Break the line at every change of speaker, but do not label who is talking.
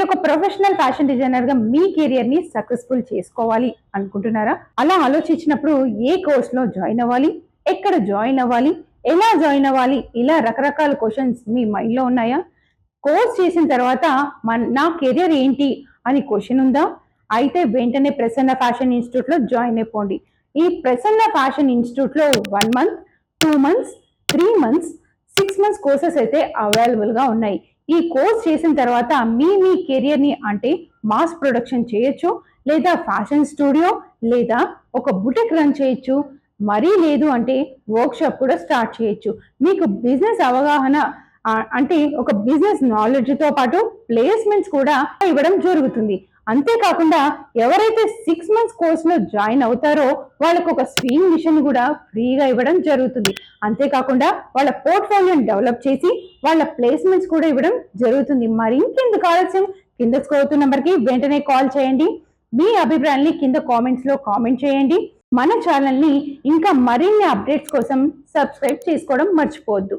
మీరు ఒక professional fashion designer గా మీ కెరియర్ ని సక్సెస్ఫుల్ చేసుకోవాలి అనుకుంటున్నారా? అలా ఆలోచించినప్పుడు ఏ కోర్స్ లో జాయిన్ అవ్వాలి, ఎక్కడ జాయిన్ అవ్వాలి, ఎలా జాయిన్ అవ్వాలి, ఇలా రకరకాల క్వశ్చన్స్ మీ మైండ్ లో ఉన్నాయా? కోర్స్ చేసిన తర్వాత నా కెరియర్ ఏంటి అని క్వశ్చన్ ఉందా? అయితే వెంటనే ప్రసన్న ఫ్యాషన్ ఇన్స్టిట్యూట్ లో జాయిన్ అయిపోండి. ఈ ప్రసన్న ఫ్యాషన్ ఇన్స్టిట్యూట్ లో 1 month, 2 months, 3 months, 6 months courses అయితే అవైలబుల్ గా ఉన్నాయి. ఈ కోర్స్ చేసిన తర్వాత మీ కెరియర్ ని అంటే మాస్ ప్రొడక్షన్ చేయొచ్చు, లేదా ఫ్యాషన్ స్టూడియో, లేదా ఒక బుటిక్ రన్ చేయొచ్చు, మరీ లేదు అంటే వర్క్ షాప్ కూడా స్టార్ట్ చేయొచ్చు. మీకు బిజినెస్ అవగాహన అంటే ఒక బిజినెస్ నాలెడ్జ్ తో పాటు ప్లేస్మెంట్స్ కూడా ఇవ్వడం జరుగుతుంది. అంతేకాకుండా ఎవరైతే 6 మంత్స్ కోర్స్ లో జాయిన్ అవుతారో వాళ్ళకు ఒక స్వింగ్ మిషన్ కూడా ఫ్రీగా ఇవ్వడం జరుగుతుంది. అంతేకాకుండా వాళ్ళ పోర్ట్ఫోలియోని డెవలప్ చేసి వాళ్ళ ప్లేస్మెంట్స్ కూడా ఇవ్వడం జరుగుతుంది. మరి ఇంకెందుకు ఆలస్యం, కింద స్క్రోల్ అవుతున్న నంబర్కి వెంటనే కాల్ చేయండి. మీ అభిప్రాయాన్ని కింద కామెంట్స్ లో కామెంట్ చేయండి. మన ఛానల్ ని ఇంకా మరిన్ని అప్డేట్స్ కోసం సబ్స్క్రైబ్ చేసుకోవడం మర్చిపోవద్దు.